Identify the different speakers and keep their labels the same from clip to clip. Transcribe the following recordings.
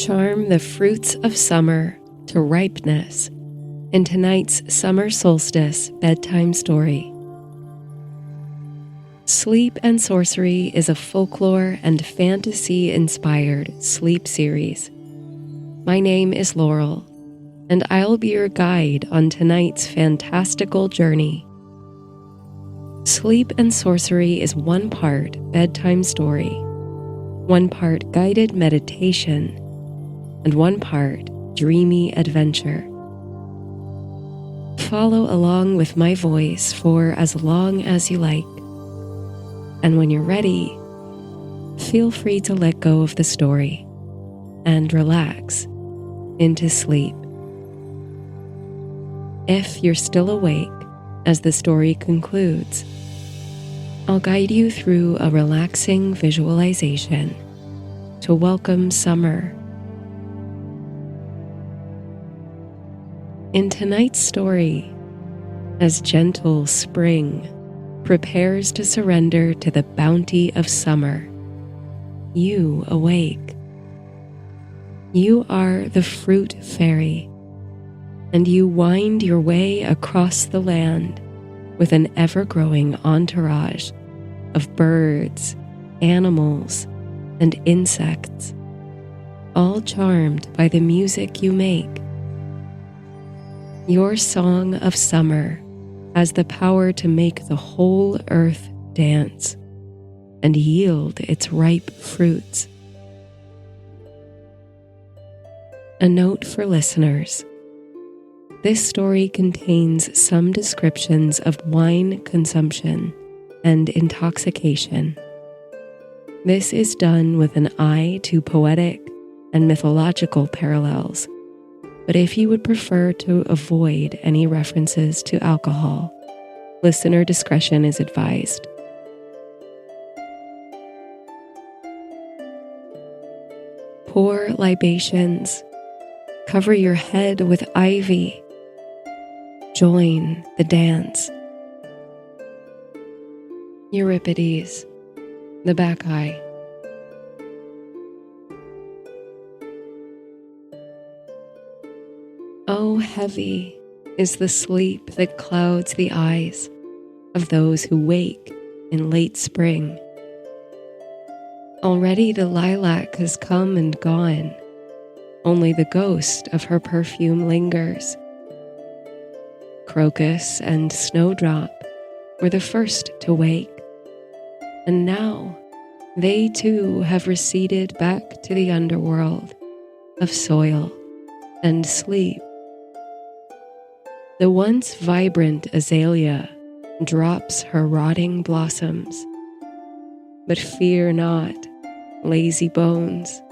Speaker 1: Charm the fruits of summer to ripeness in tonight's summer solstice bedtime story. Sleep and Sorcery is a folklore and fantasy-inspired sleep series. My name is Laurel, and I'll be your guide on tonight's fantastical journey. Sleep and Sorcery is one part bedtime story, one part guided meditation, and one part dreamy adventure. Follow along with my voice for as long as you like. And when you're ready, feel free to let go of the story and relax into sleep. If you're still awake as the story concludes, I'll guide you through a relaxing visualization to welcome summer. In tonight's story, as gentle spring prepares to surrender to the bounty of summer, you awake. You are the fruit fairy, and you wind your way across the land with an ever-growing entourage of birds, animals, and insects, all charmed by the music you make. Your song of summer has the power to make the whole earth dance and yield its ripe fruits. A note for listeners: this story contains some descriptions of wine consumption and intoxication. This is done with an eye to poetic and mythological parallels, but if you would prefer to avoid any references to alcohol, listener discretion is advised. Pour libations. Cover your head with ivy. Join the dance. Euripides, the Bacchae. Oh, heavy is the sleep that clouds the eyes of those who wake in late spring. Already the lilac has come and gone, only the ghost of her perfume lingers. Crocus and snowdrop were the first to wake, and now they too have receded back to the underworld of soil and sleep. The once vibrant azalea drops her rotting blossoms. But fear not, lazy bones,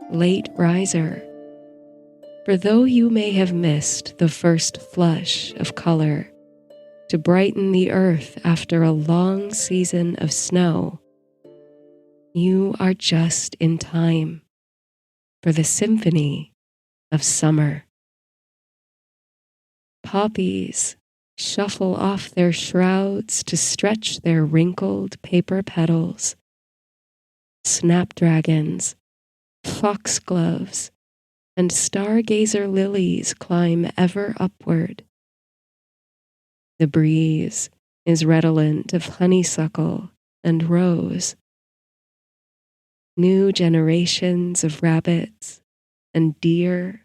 Speaker 1: late riser, for though you may have missed the first flush of color to brighten the earth after a long season of snow, you are just in time for the symphony of summer. Poppies shuffle off their shrouds to stretch their wrinkled paper petals. Snapdragons, foxgloves, and stargazer lilies climb ever upward. The breeze is redolent of honeysuckle and rose. New generations of rabbits and deer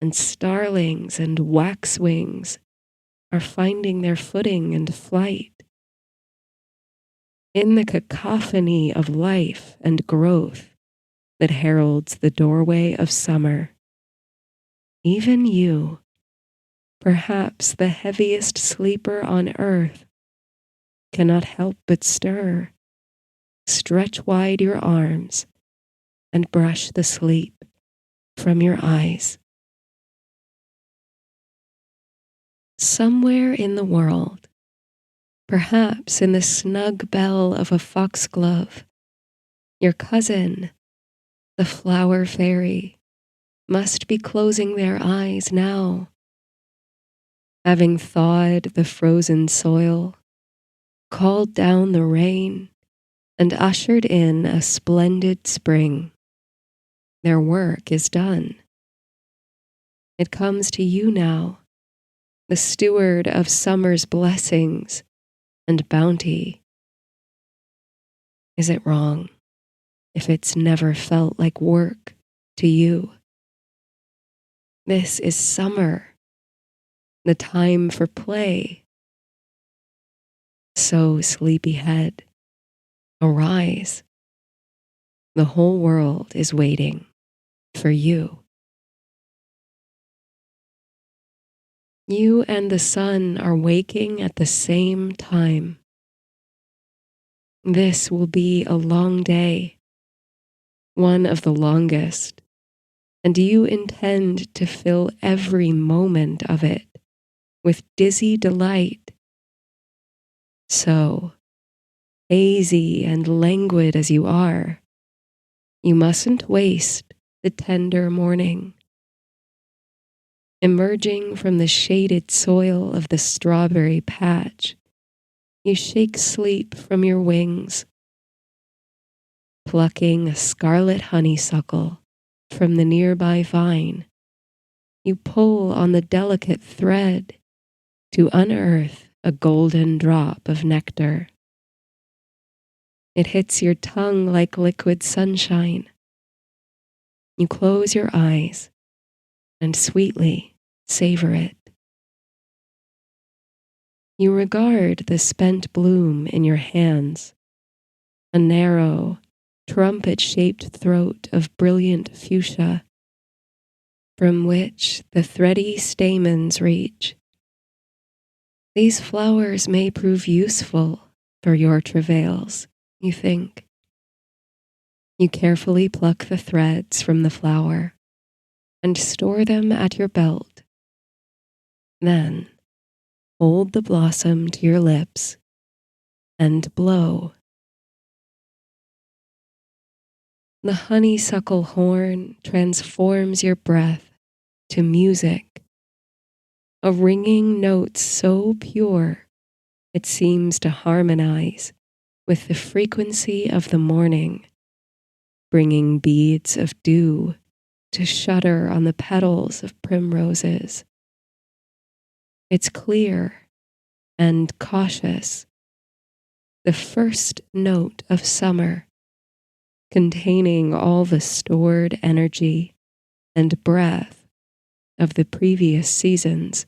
Speaker 1: and starlings and waxwings are finding their footing and flight. In the cacophony of life and growth that heralds the doorway of summer, even you, perhaps the heaviest sleeper on earth, cannot help but stir, stretch wide your arms, and brush the sleep from your eyes. Somewhere in the world, perhaps in the snug bell of a foxglove, your cousin, the flower fairy, must be closing their eyes now, having thawed the frozen soil, called down the rain, and ushered in a splendid spring. Their work is done. It comes to you now, the steward of summer's blessings and bounty. Is it wrong if it's never felt like work to you? This is summer, the time for play. So, sleepyhead, arise. The whole world is waiting for you. You and the sun are waking at the same time. This will be a long day, one of the longest, and you intend to fill every moment of it with dizzy delight. So, hazy and languid as you are, you mustn't waste the tender morning. Emerging from the shaded soil of the strawberry patch, you shake sleep from your wings. Plucking a scarlet honeysuckle from the nearby vine, you pull on the delicate thread to unearth a golden drop of nectar. It hits your tongue like liquid sunshine. You close your eyes and sweetly savor it. You regard the spent bloom in your hands, a narrow, trumpet-shaped throat of brilliant fuchsia, from which the thready stamens reach. These flowers may prove useful for your travails, you think. You carefully pluck the threads from the flower and store them at your belt. Then, hold the blossom to your lips and blow. The honeysuckle horn transforms your breath to music, a ringing note so pure it seems to harmonize with the frequency of the morning, bringing beads of dew to shudder on the petals of primroses. It's clear and cautious, the first note of summer, containing all the stored energy and breath of the previous seasons.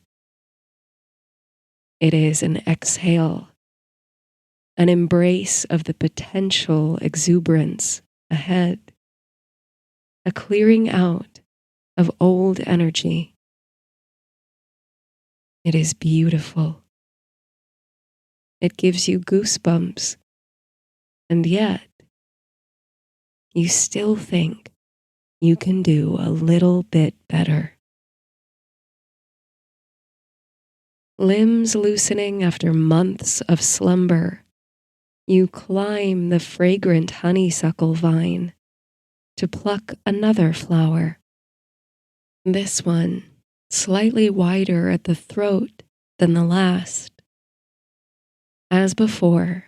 Speaker 1: It is an exhale, an embrace of the potential exuberance ahead, a clearing out of old energy. It is beautiful. It gives you goosebumps, and yet you still think you can do a little bit better. Limbs loosening after months of slumber, you climb the fragrant honeysuckle vine to pluck another flower. This one slightly wider at the throat than the last. As before,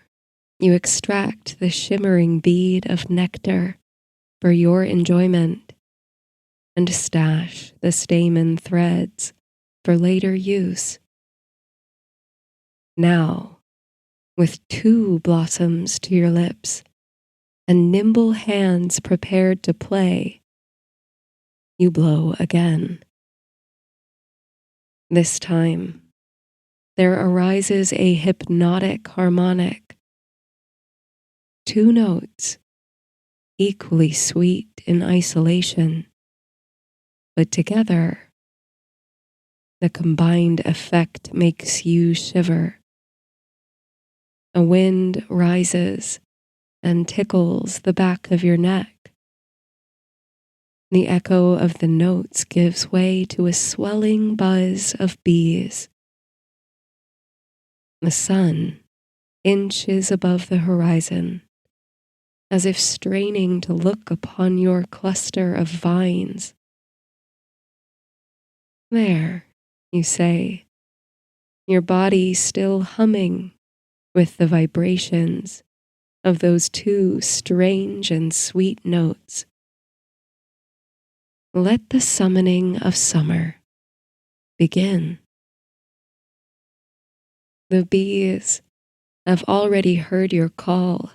Speaker 1: you extract the shimmering bead of nectar for your enjoyment and stash the stamen threads for later use. Now, with 2 blossoms to your lips and nimble hands prepared to play, you blow again. This time, there arises a hypnotic harmonic. 2 notes, equally sweet in isolation, but together, the combined effect makes you shiver. A wind rises and tickles the back of your neck. The echo of the notes gives way to a swelling buzz of bees. The sun inches above the horizon, as if straining to look upon your cluster of vines. There, you say, your body still humming with the vibrations of those 2 strange and sweet notes. Let the summoning of summer begin. The bees have already heard your call,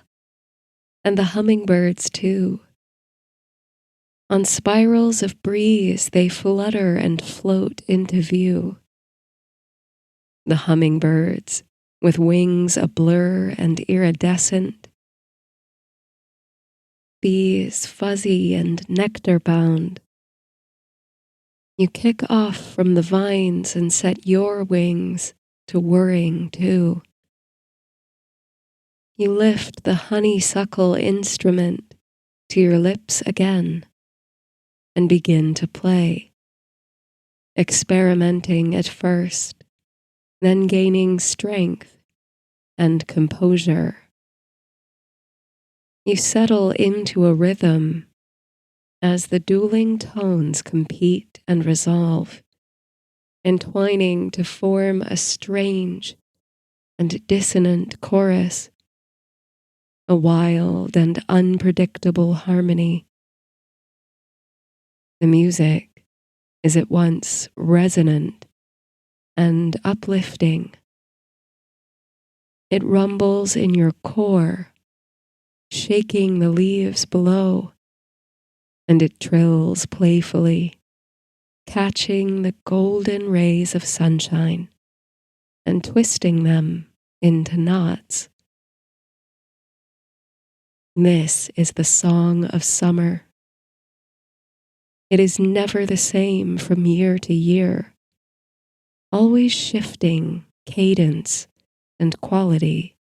Speaker 1: and the hummingbirds too. On spirals of breeze they flutter and float into view. The hummingbirds, with wings ablur and iridescent, bees fuzzy and nectar bound. You kick off from the vines and set your wings to whirring too. You lift the honeysuckle instrument to your lips again and begin to play, experimenting at first, then gaining strength and composure. You settle into a rhythm as the dueling tones compete and resolve, entwining to form a strange and dissonant chorus, a wild and unpredictable harmony. The music is at once resonant and uplifting. It rumbles in your core, shaking the leaves below, and it trills playfully, catching the golden rays of sunshine and twisting them into knots. This is the song of summer. It is never the same from year to year, always shifting cadence and quality,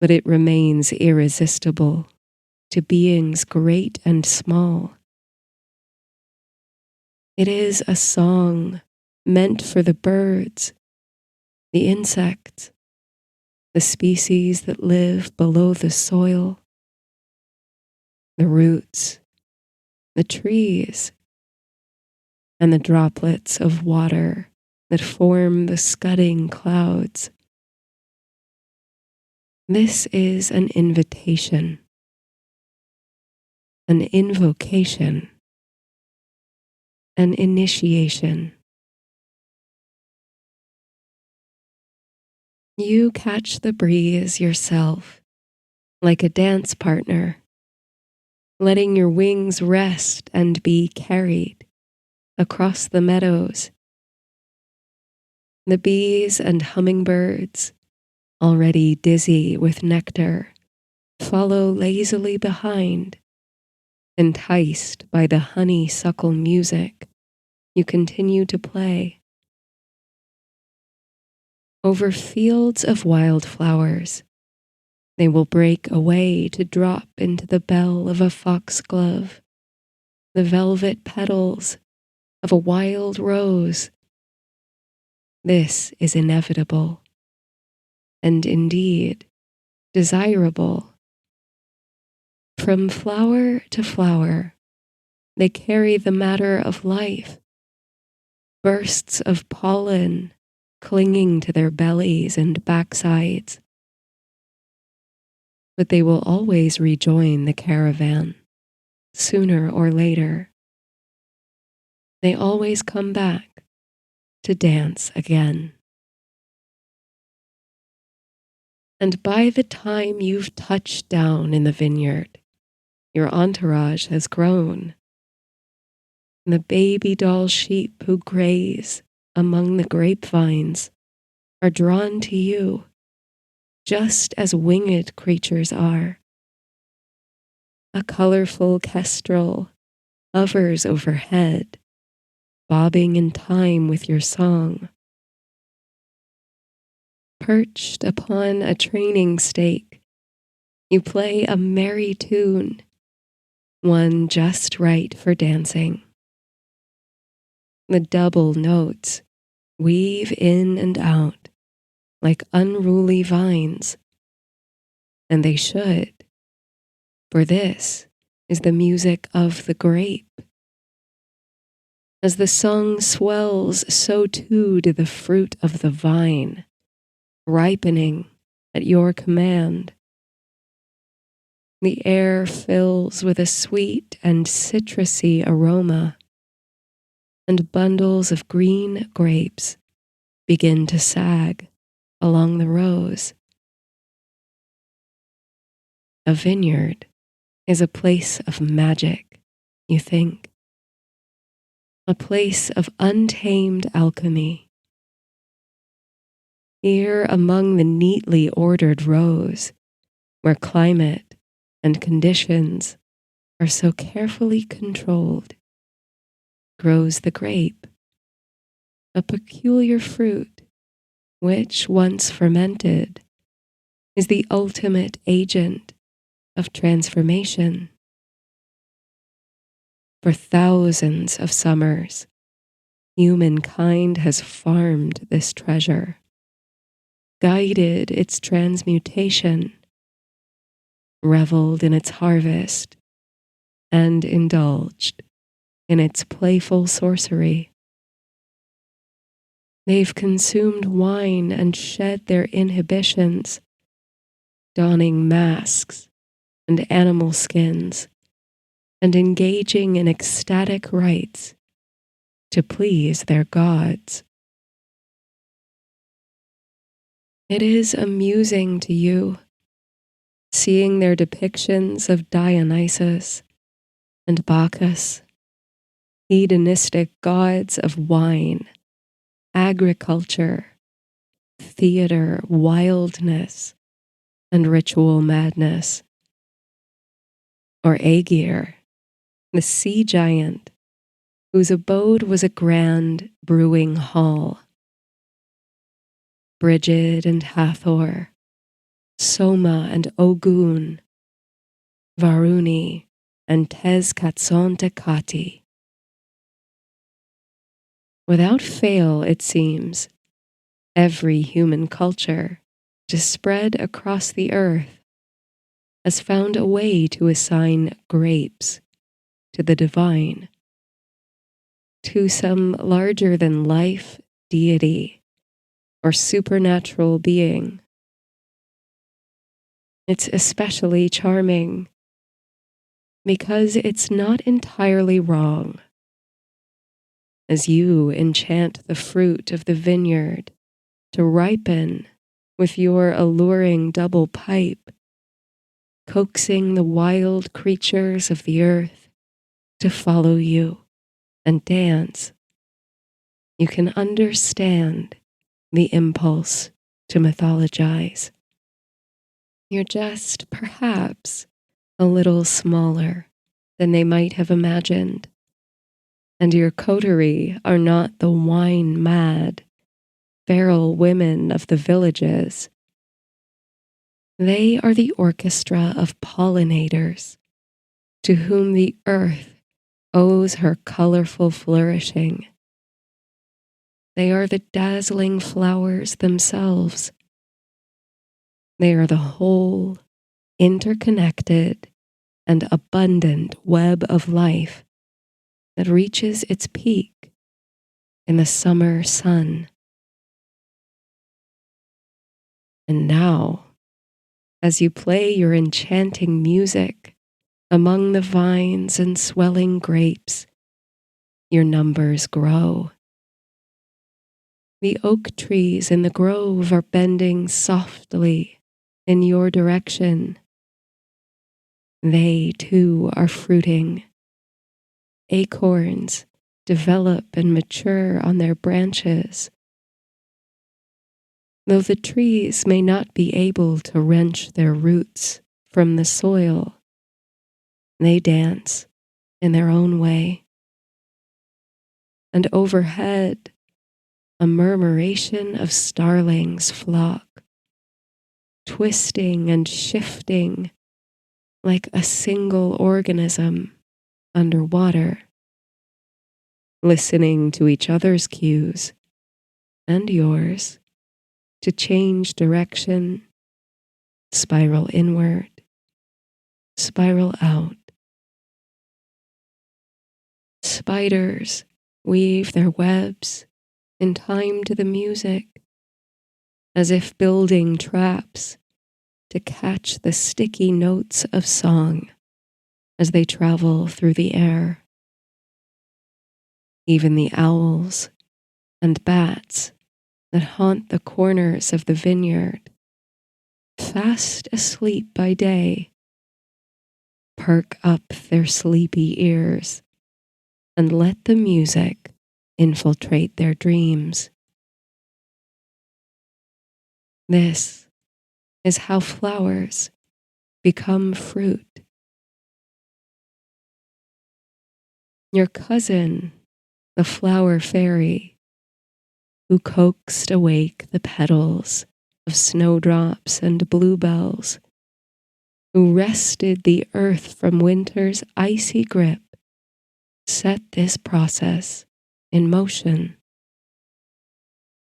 Speaker 1: but it remains irresistible to beings great and small. It is a song meant for the birds, the insects, the species that live below the soil, the roots, the trees, and the droplets of water that form the scudding clouds. This is an invitation, an invocation, an initiation. You catch the breeze yourself, like a dance partner, letting your wings rest and be carried across the meadows. The bees and hummingbirds, already dizzy with nectar, follow lazily behind. Enticed by the honeysuckle music, you continue to play. Over fields of wildflowers, they will break away to drop into the bell of a foxglove, the velvet petals of a wild rose. This is inevitable, and indeed desirable. From flower to flower, they carry the matter of life, bursts of pollen clinging to their bellies and backsides. But they will always rejoin the caravan, sooner or later. They always come back to dance again. And by the time you've touched down in the vineyard, your entourage has grown. The baby doll sheep who graze among the grapevines are drawn to you, just as winged creatures are. A colorful kestrel hovers overhead, bobbing in time with your song. Perched upon a training stake, you play a merry tune, one just right for dancing. The double notes weave in and out like unruly vines, and they should, for this is the music of the grape. As the song swells, so too do the fruit of the vine, ripening at your command. The air fills with a sweet and citrusy aroma, and bundles of green grapes begin to sag along the rows. A vineyard is a place of magic, you think, a place of untamed alchemy. Here among the neatly ordered rows, where climate and conditions are so carefully controlled, grows the grape, a peculiar fruit which, once fermented, is the ultimate agent of transformation. For thousands of summers, humankind has farmed this treasure, guided its transmutation, reveled in its harvest, and indulged in its playful sorcery. They've consumed wine and shed their inhibitions, donning masks and animal skins, and engaging in ecstatic rites to please their gods. It is amusing to you, seeing their depictions of Dionysus and Bacchus, hedonistic gods of wine, agriculture, theater, wildness, and ritual madness. Or Aegir, the sea giant, whose abode was a grand brewing hall. Brigid and Hathor, Soma and Ogun, Varuni and Tezcatzontecati. Without fail, it seems, every human culture to spread across the earth has found a way to assign grapes to the divine, to some larger-than-life deity or supernatural being. It's especially charming because it's not entirely wrong. As you enchant the fruit of the vineyard to ripen with your alluring double pipe, coaxing the wild creatures of the earth to follow you and dance, you can understand the impulse to mythologize. You're just, perhaps, a little smaller than they might have imagined, and your coterie are not the wine-mad, feral women of the villages. They are the orchestra of pollinators, to whom the earth owes her colorful flourishing. They are the dazzling flowers themselves. They are the whole, interconnected, and abundant web of life that reaches its peak in the summer sun. And now, as you play your enchanting music among the vines and swelling grapes, your numbers grow. The oak trees in the grove are bending softly in your direction. They, too, are fruiting. Acorns develop and mature on their branches. Though the trees may not be able to wrench their roots from the soil, they dance in their own way. And overhead, a murmuration of starlings flock, twisting and shifting like a single organism underwater, listening to each other's cues and yours to change direction, spiral inward, spiral out. Spiders weave their webs in time to the music, as if building traps to catch the sticky notes of song as they travel through the air. Even the owls and bats that haunt the corners of the vineyard, fast asleep by day, perk up their sleepy ears and let the music infiltrate their dreams. This is how flowers become fruit. Your cousin, the flower fairy, who coaxed awake the petals of snowdrops and bluebells, who wrested the earth from winter's icy grip, set this process in motion.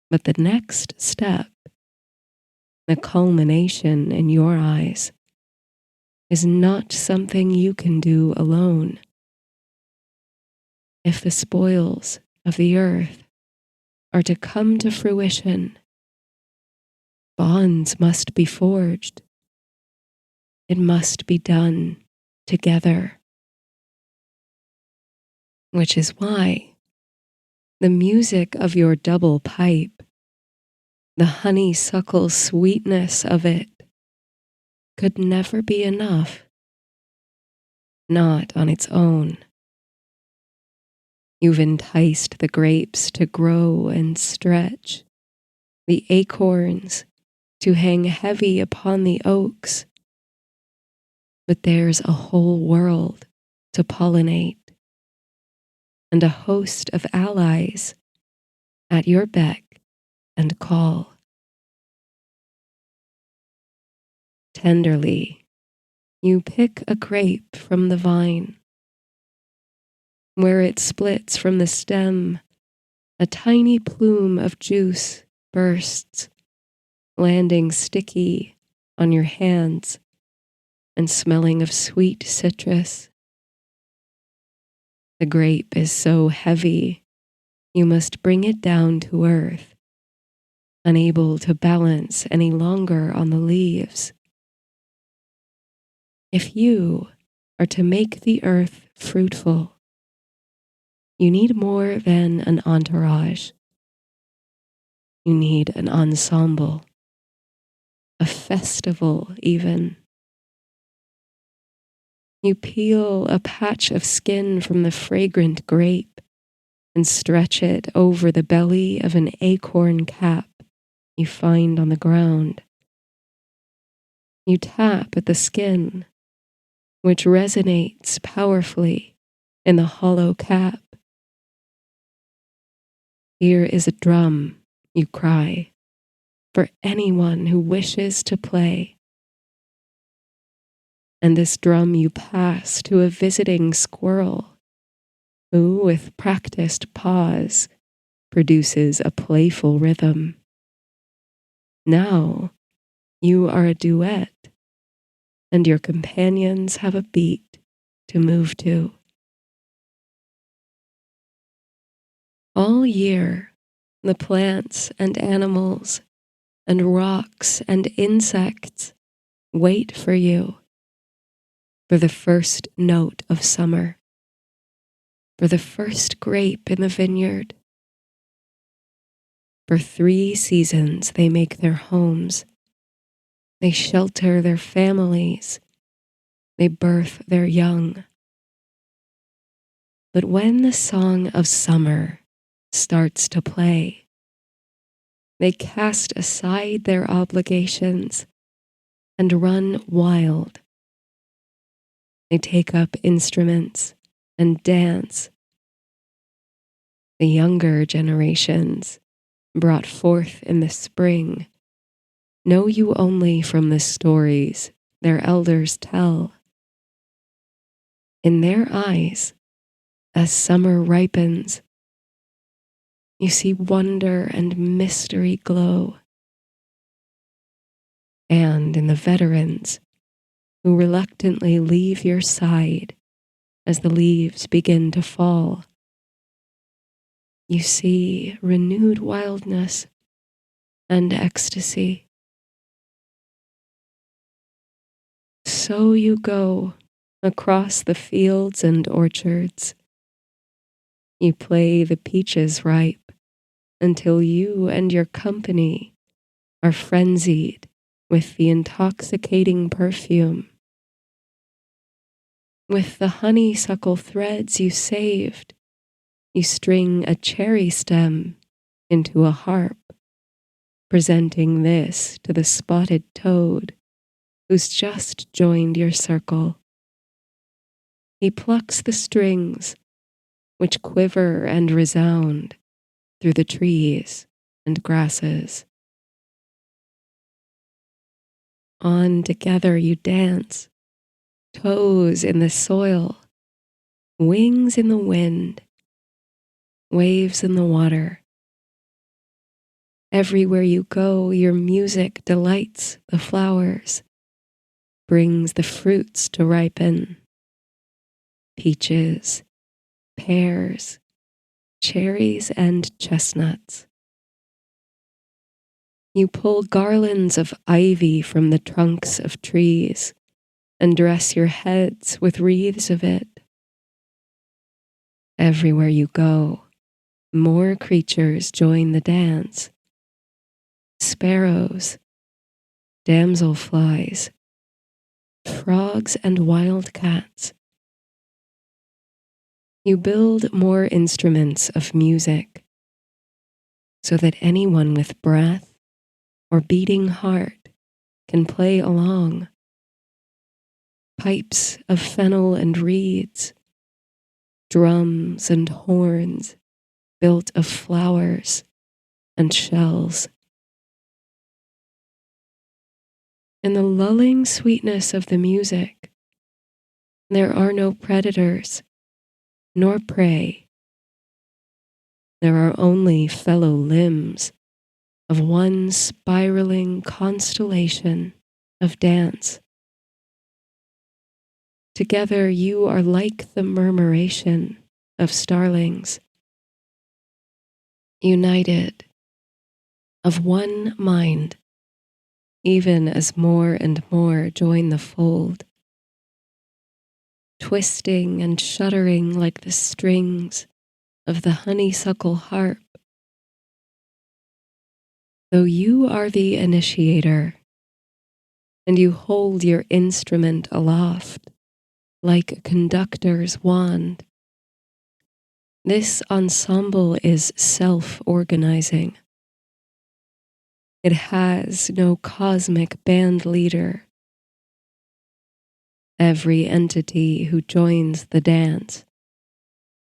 Speaker 1: But the next step, the culmination in your eyes, is not something you can do alone. If the spoils of the earth are to come to fruition, bonds must be forged. It must be done together. Which is why the music of your double pipe, the honeysuckle sweetness of it, could never be enough, not on its own. You've enticed the grapes to grow and stretch, the acorns to hang heavy upon the oaks, but there's a whole world to pollinate, and a host of allies at your beck and call. Tenderly, you pick a grape from the vine. Where it splits from the stem, a tiny plume of juice bursts, landing sticky on your hands and smelling of sweet citrus. The grape is so heavy, you must bring it down to earth, unable to balance any longer on the leaves. If you are to make the earth fruitful, you need more than an entourage. You need an ensemble, a festival even. You peel a patch of skin from the fragrant grape and stretch it over the belly of an acorn cap you find on the ground. You tap at the skin, which resonates powerfully in the hollow cap. Here is a drum, you cry, for anyone who wishes to play. And this drum you pass to a visiting squirrel, who, with practiced paws, produces a playful rhythm. Now you are a duet, and your companions have a beat to move to. All year, the plants and animals and rocks and insects wait for you, for the first note of summer, for the first grape in the vineyard. For 3 seasons they make their homes, they shelter their families, they birth their young. But when the song of summer starts to play, they cast aside their obligations and run wild. They take up instruments and dance. The younger generations, brought forth in the spring, know you only from the stories their elders tell. In their eyes, as summer ripens, you see wonder and mystery glow. And in the veterans who reluctantly leave your side as the leaves begin to fall, you see renewed wildness and ecstasy. so you go across the fields and orchards. You play the peaches ripe until you and your company are frenzied with the intoxicating perfume. With the honeysuckle threads you saved, you string a cherry stem into a harp, presenting this to the spotted toad who's just joined your circle. He plucks the strings which quiver and resound through the trees and grasses. On together you dance, toes in the soil, wings in the wind, waves in the water. Everywhere you go, your music delights the flowers, brings the fruits to ripen. Peaches, pears, cherries, and chestnuts. You pull garlands of ivy from the trunks of trees and dress your heads with wreaths of it. Everywhere you go, more creatures join the dance. Sparrows, damselflies, frogs, and wildcats. You build more instruments of music so that anyone with breath or beating heart can play along. Pipes of fennel and reeds, drums and horns built of flowers and shells. In the lulling sweetness of the music, there are no predators nor prey. There are only fellow limbs of one spiraling constellation of dance. Together you are like the murmuration of starlings, united, of one mind, even as more and more join the fold, twisting and shuddering like the strings of the honeysuckle harp. Though you are the initiator, and you hold your instrument aloft like a conductor's wand, this ensemble is self-organizing. It has no cosmic band leader. Every entity who joins the dance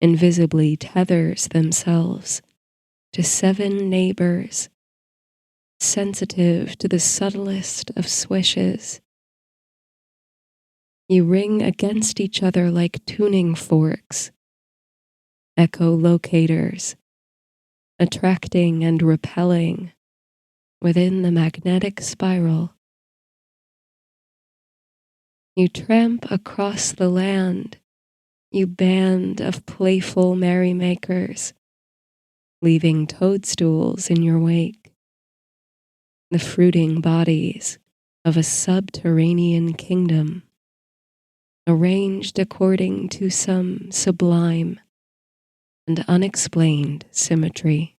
Speaker 1: invisibly tethers themselves to 7 neighbors, sensitive to the subtlest of swishes. You ring against each other like tuning forks, echolocators, attracting and repelling within the magnetic spiral. You tramp across the land, you band of playful merrymakers, leaving toadstools in your wake, the fruiting bodies of a subterranean kingdom, arranged according to some sublime and unexplained symmetry.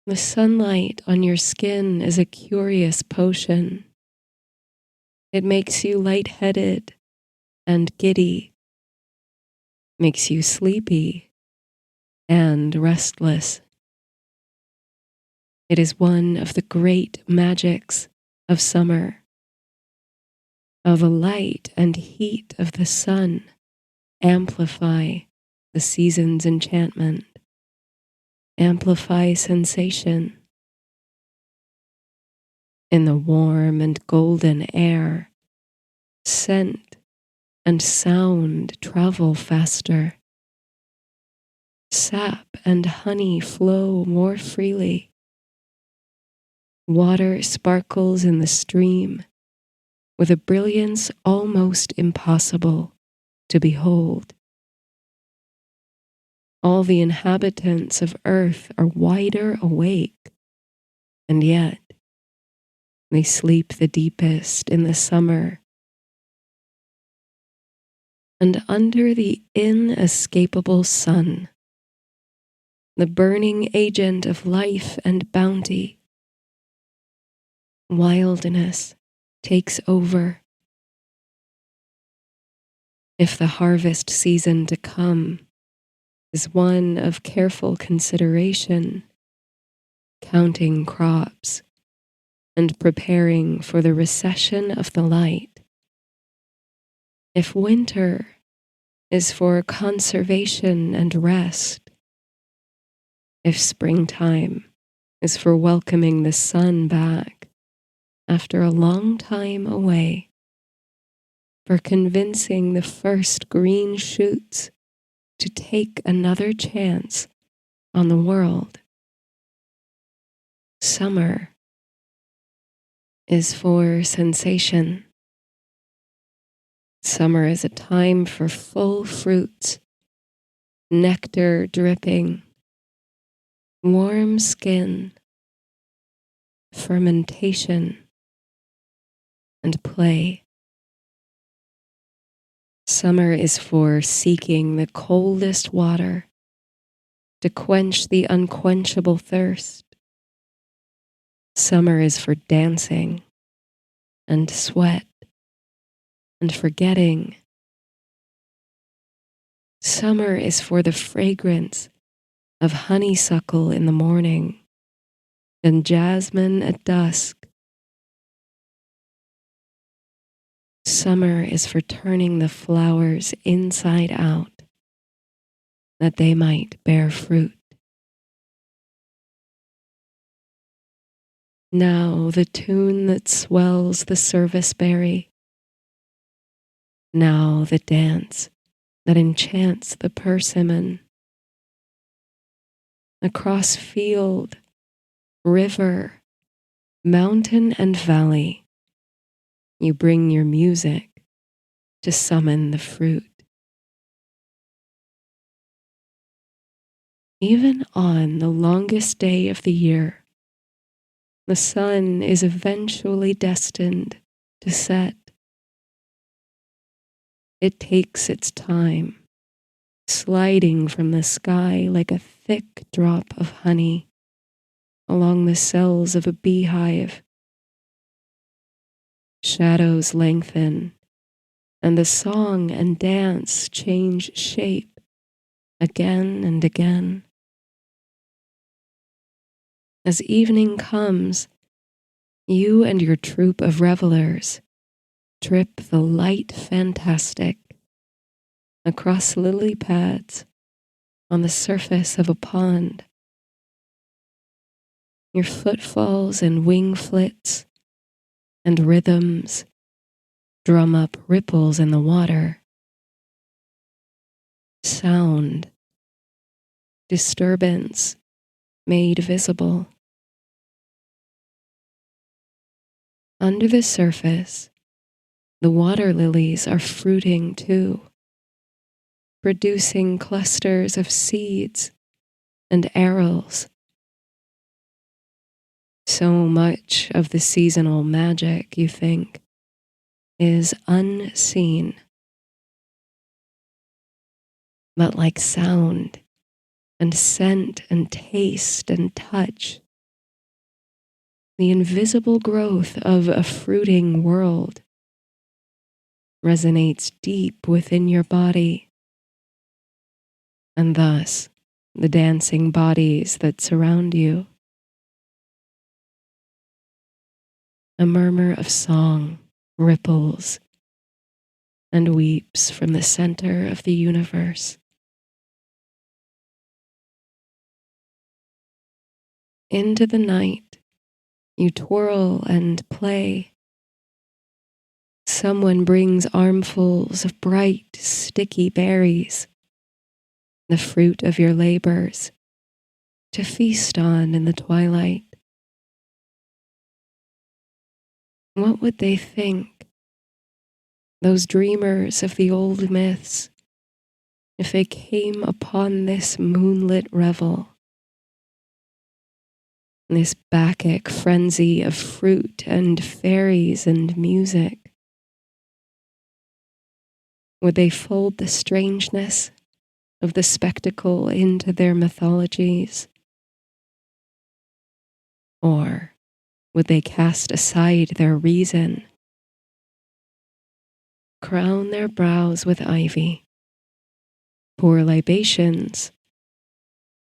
Speaker 1: The sunlight on your skin is a curious potion. It makes you lightheaded and giddy, makes you sleepy and restless. It is one of the great magics of summer, how the light and heat of the sun amplify the season's enchantment, amplify sensation. In the warm and golden air, scent and sound travel faster. Sap and honey flow more freely. Water sparkles in the stream with a brilliance almost impossible to behold. All the inhabitants of earth are wider awake, and yet They sleep the deepest in the summer, and under the inescapable sun, the burning agent of life and bounty, wildness takes over. If the harvest season to come is one of careful consideration, counting crops and preparing for the recession of the light, if winter is for conservation and rest, if springtime is for welcoming the sun back after a long time away, for convincing the first green shoots to take another chance on the world, summer is for sensation. Summer is a time for full fruits, nectar dripping, warm skin, fermentation, and play. Summer is for seeking the coldest water to quench the unquenchable thirst. Summer is for dancing and sweat and forgetting. Summer is for the fragrance of honeysuckle in the morning and jasmine at dusk. Summer is for turning the flowers inside out, that they might bear fruit. Now the tune that swells the serviceberry, now the dance that enchants the persimmon. Across field, river, mountain, and valley, you bring your music to summon the fruit. Even on the longest day of the year, the sun is eventually destined to set. It takes its time, sliding from the sky like a thick drop of honey along the cells of a beehive. Shadows lengthen, and the song and dance change shape again and again. As evening comes, you and your troop of revelers trip the light fantastic across lily pads on the surface of a pond. Your footfalls and wing flits and rhythms drum up ripples in the water. Sound, disturbance made visible. Under the surface, the water lilies are fruiting too, producing clusters of seeds and arils. So much of the seasonal magic, you think, is unseen. But like sound and scent and taste and touch, the invisible growth of a fruiting world resonates deep within your body, and thus the dancing bodies that surround you. A murmur of song ripples and weeps from the center of the universe. Into the night, you twirl and play. Someone brings armfuls of bright, sticky berries, the fruit of your labors, to feast on in the twilight. What would they think, those dreamers of the old myths, if they came upon this moonlit revel? this Bacchic frenzy of fruit and fairies and music? Would they fold the strangeness of the spectacle into their mythologies? Or would they cast aside their reason, crown their brows with ivy, pour libations,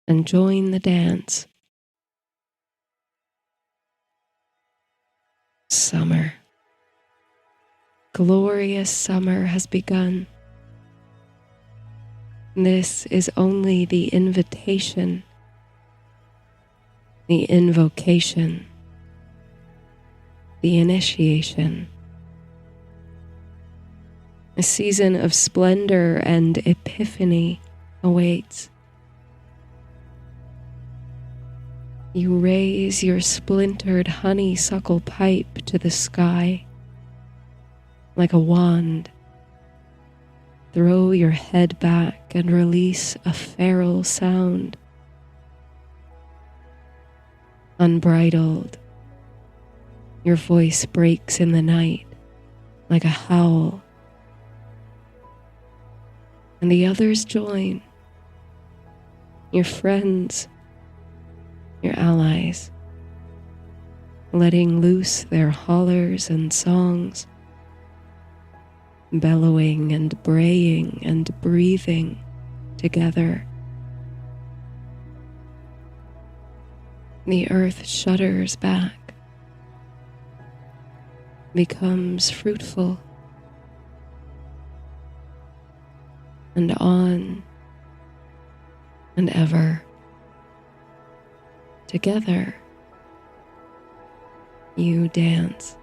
Speaker 1: and join the dance? Summer, glorious summer has begun. This is only the invitation, the invocation, the initiation. A season of splendor and epiphany awaits. You raise your splintered honeysuckle pipe to the sky like a wand. Throw your head back and release a feral sound. Unbridled, your voice breaks in the night like a howl, and the others join, your friends, your allies, letting loose their hollers and songs, bellowing and braying and breathing together. The earth shudders back, becomes fruitful, and on and ever. Together, you dance.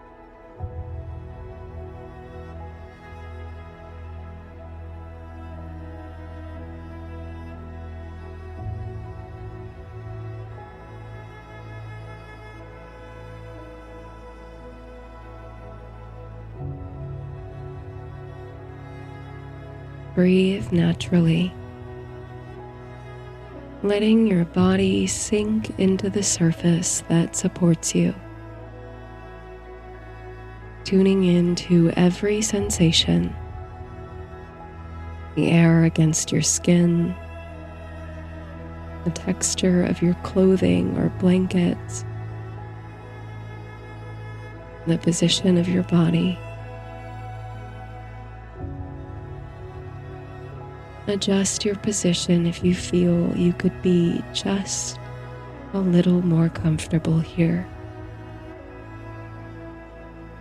Speaker 1: Breathe naturally, letting your body sink into the surface that supports you, tuning into every sensation, the air against your skin, the texture of your clothing or blankets, the position of your body. Adjust your position if you feel you could be just a little more comfortable here.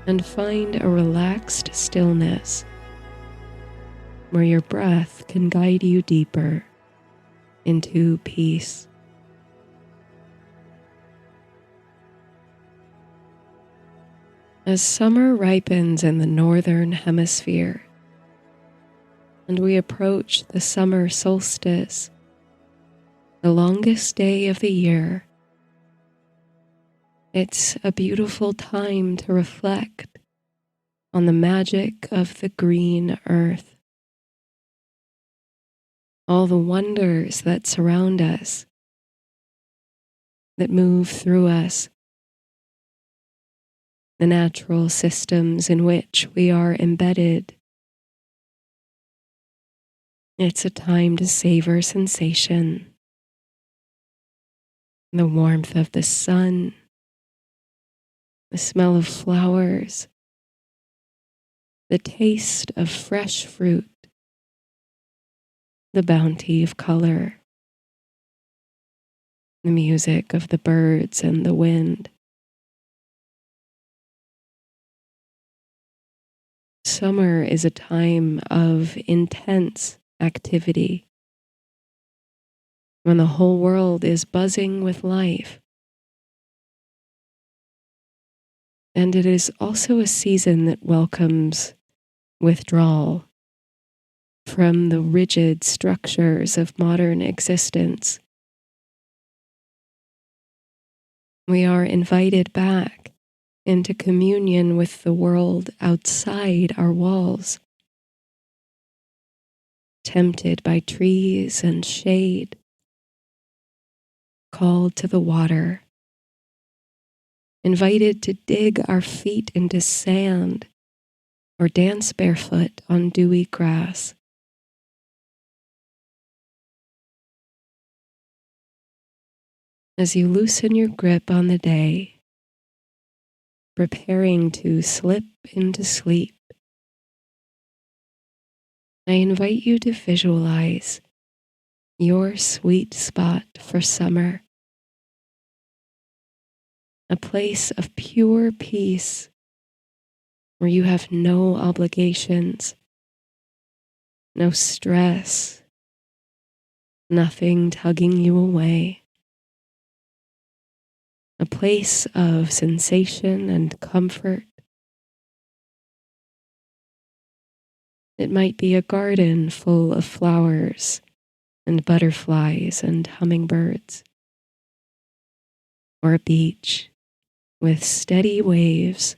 Speaker 1: And find a relaxed stillness where your breath can guide you deeper into peace. As summer ripens in the northern hemisphere, and we approach the summer solstice, the longest day of the year, it's a beautiful time to reflect on the magic of the green earth, all the wonders that surround us, that move through us, the natural systems in which we are embedded. It's a time to savor sensation, the warmth of the sun, the smell of flowers, the taste of fresh fruit, the bounty of color, the music of the birds and the wind. Summer is a time of intense activity, when the whole world is buzzing with life. And it is also a season that welcomes withdrawal from the rigid structures of modern existence. We are invited back into communion with the world outside our walls, tempted by trees and shade, called to the water invited to dig our feet into sand or dance barefoot on dewy grass. As you loosen your grip on the day, preparing to slip into sleep, I invite you to visualize your sweet spot for summer, a place of pure peace where you have no obligations, no stress, nothing tugging you away. A place of sensation and comfort. It might be a garden full of flowers and butterflies and hummingbirds, or a beach with steady waves,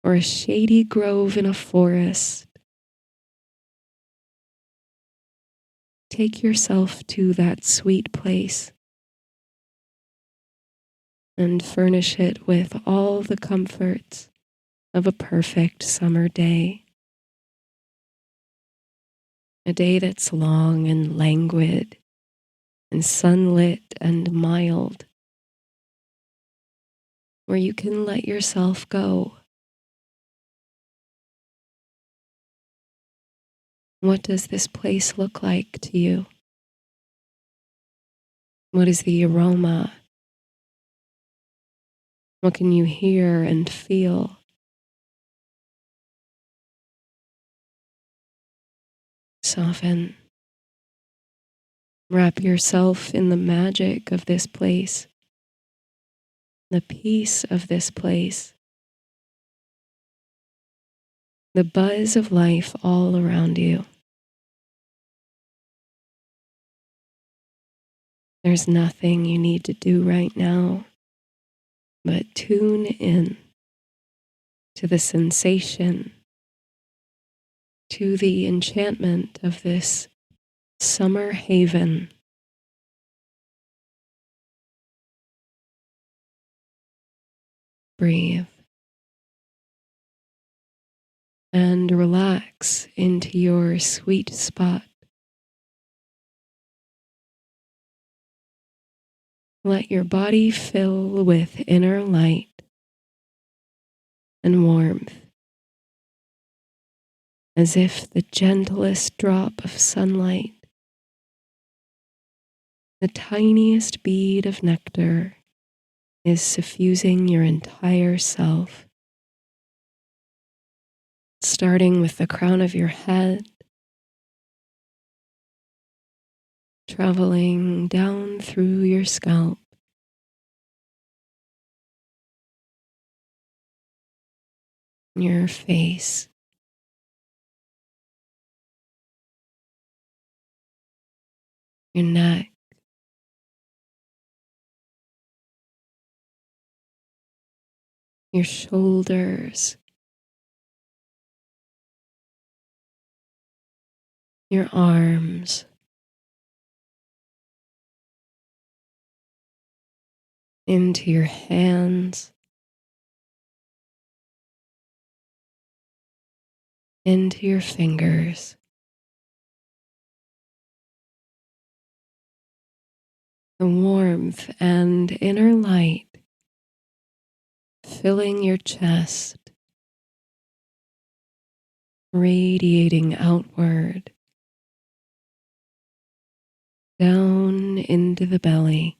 Speaker 1: or a shady grove in a forest. Take yourself to that sweet place and furnish it with all the comforts of a perfect summer day. A day that's long and languid and sunlit and mild, where you can let yourself go. What does this place look like to you? What is the aroma? What can you hear and feel? Soften. Wrap yourself in the magic of this place, the peace of this place, the buzz of life all around you. There's nothing you need to do right now but tune in to the sensation, to the enchantment of this summer haven. Breathe and relax into your sweet spot. Let your body fill with inner light and warmth, as if the gentlest drop of sunlight, the tiniest bead of nectar, is suffusing your entire self, starting with the crown of your head, traveling down through your scalp, your face, your neck, your shoulders, your arms, into your hands, into your fingers. The warmth and inner light filling your chest, radiating outward, down into the belly,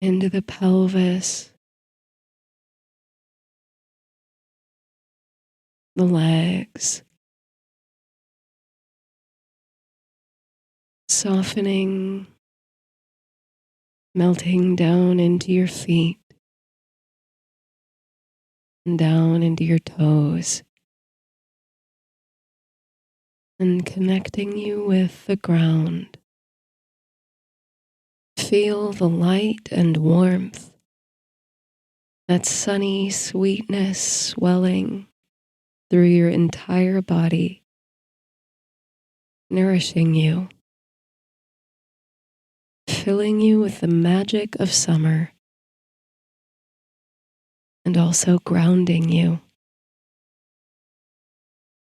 Speaker 1: into the pelvis, the legs, softening, melting down into your feet, and down into your toes, and connecting you with the ground. Feel the light and warmth, that sunny sweetness swelling through your entire body, nourishing you. filling you with the magic of summer and also grounding you,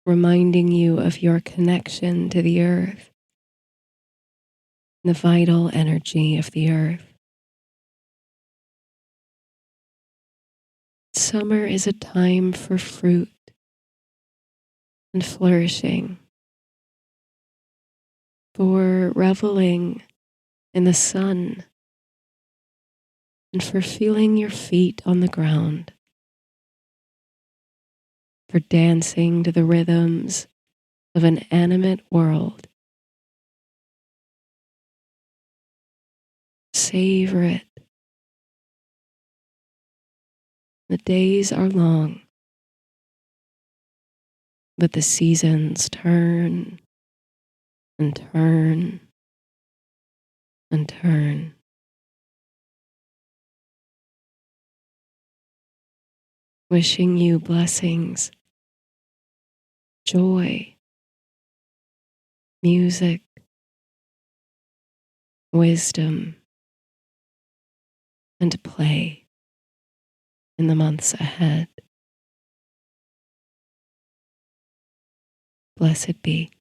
Speaker 1: reminding you of your connection to the earth, the vital energy of the earth. Summer is a time for fruit and flourishing, for reveling in the sun, and for feeling your feet on the ground, for dancing to the rhythms of an animate world. Savor it. The days are long, but the seasons turn and turn and turn. Wishing you blessings, joy, music, wisdom, and play in the months ahead. Blessed be.